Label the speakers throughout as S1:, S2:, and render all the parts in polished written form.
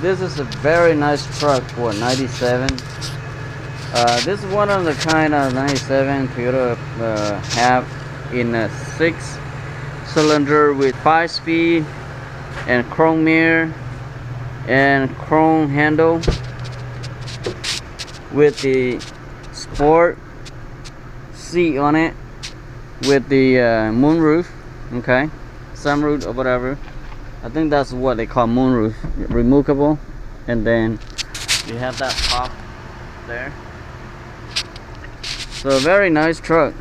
S1: This is a very nice truck for 97. This is one of the kind of 97 Toyota have in a 6-cylinder with 5-speed and chrome mirror and chrome handle with the sport seat on it with the moonroof, okay, sunroof or whatever. I think that's what they call moonroof, removable, and then you have that top there. So a very nice truck.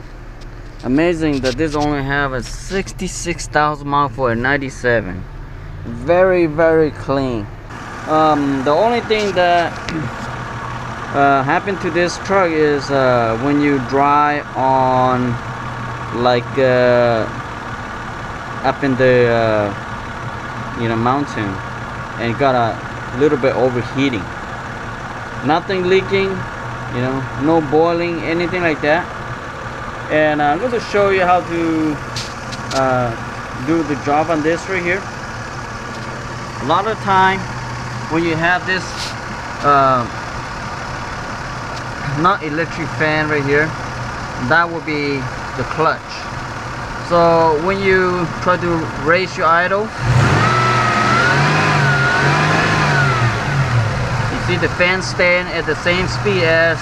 S1: Amazing that this only have a 66,000 miles for a 97. Very, very clean. The only thing that happened to this truck is when you drive on like up in the mountain, and got a little bit overheating. Nothing leaking, no boiling, anything like that. And I'm going to show you how to do the job on this right here. A lot of time when you have this not electric fan right here, that will be the clutch. So when you try to raise your idle, you see the fan staying at the same speed as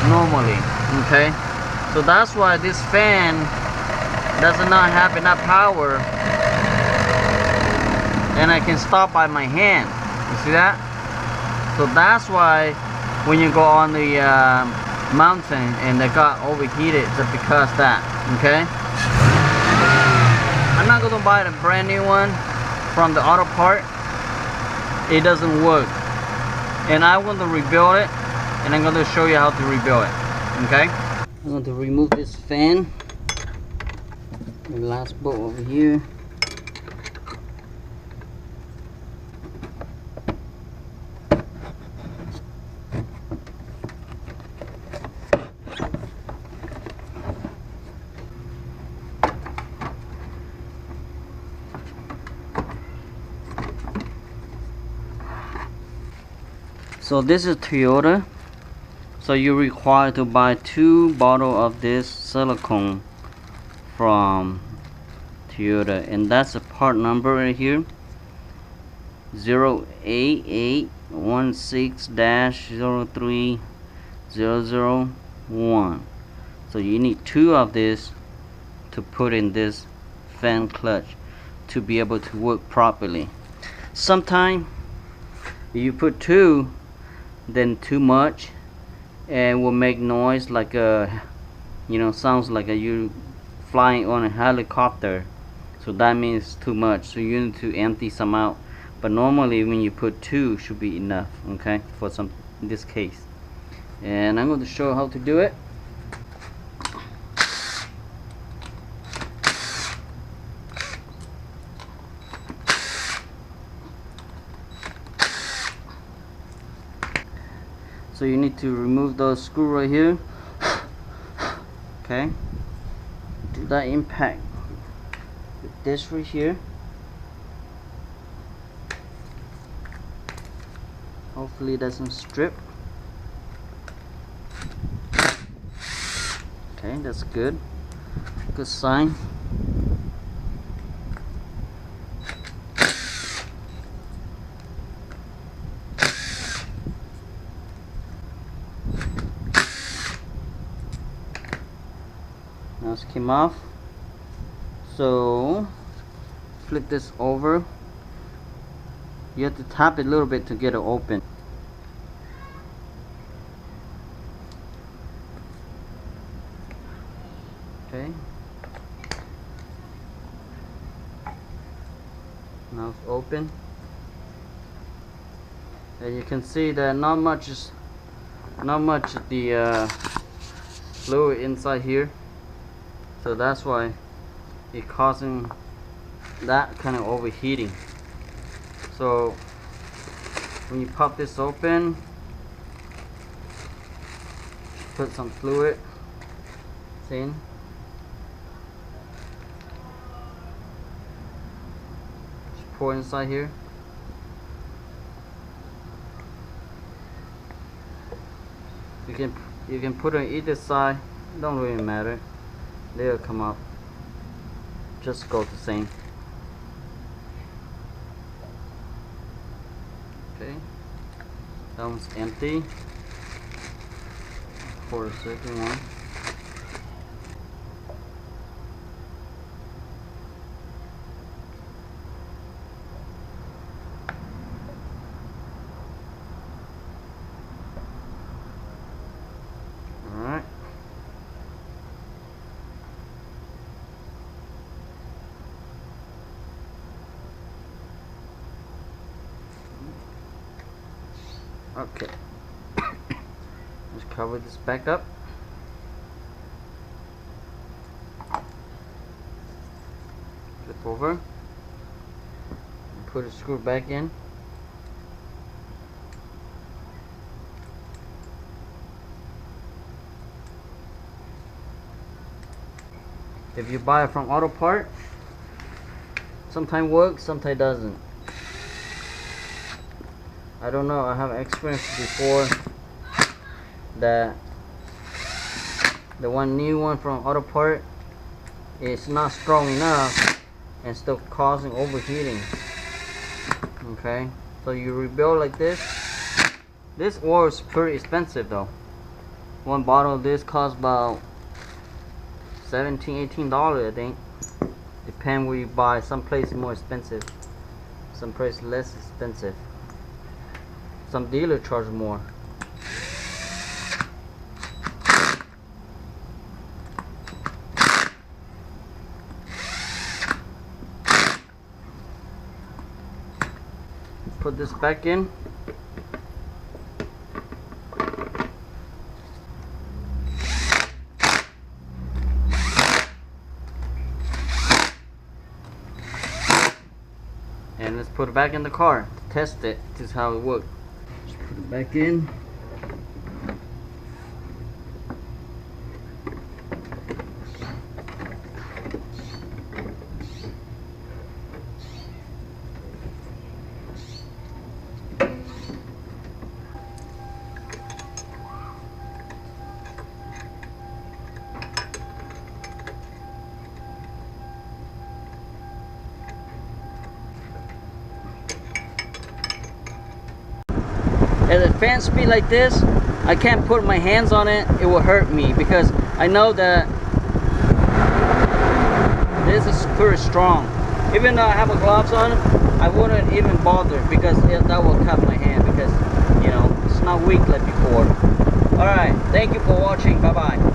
S1: normally, okay? So that's why this fan does not have enough power, and I can stop by my hand. You see that? So that's why when you go on the mountain and they got overheated, just because that, okay? I'm not gonna buy a brand new one from the auto part. It doesn't work, and I want to rebuild it, and I'm going to show you how to rebuild it. Okay, I'm going to remove this fan, the last bolt over here. So this is Toyota, so you're required to buy 2 bottles of this silicone from Toyota, and that's a part number right here, 08816-03001. So you need 2 of this to put in this fan clutch to be able to work properly. Sometimes you put 2, then too much, and will make noise like a sounds like you flying on a helicopter. So that means too much, so you need to empty some out. But normally when you put 2 should be enough, okay, for some in this case. And I'm going to show how to do it. So you need to remove those screw right here, okay, do that impact with this right here. Hopefully it doesn't strip. Okay, that's good sign. Now it came off, so flip this over. You have to tap it a little bit to get it open. Okay, now it's open, and you can see that not much of the fluid inside here. So that's why it's causing that kind of overheating. So when you pop this open, put some fluid in. Just pour inside here. You can put it on either side, don't really matter, they'll come up, just go the same. Okay, that one's empty. For the second one, alright. Okay. Let's cover this back up. Flip over. And put a screw back in. If you buy it from auto part, sometimes works, sometimes doesn't. I don't know, I have experience before that the new one from auto part is not strong enough and still causing overheating. Okay, so you rebuild like this. This oil is pretty expensive though. One bottle of this costs about $17–18, I think. Depend where you buy. Some places more expensive, some places less expensive. Some dealer charge more. Put this back in. And let's put it back in the car to test it. This is how it works. Just put it back in. At a fan speed like this, I can't put my hands on it, it will hurt me, because I know that this is pretty strong. Even though I have a gloves on, I wouldn't even bother, because that will cut my hand, because you know, it's not weak like before. Alright, thank you for watching, bye bye.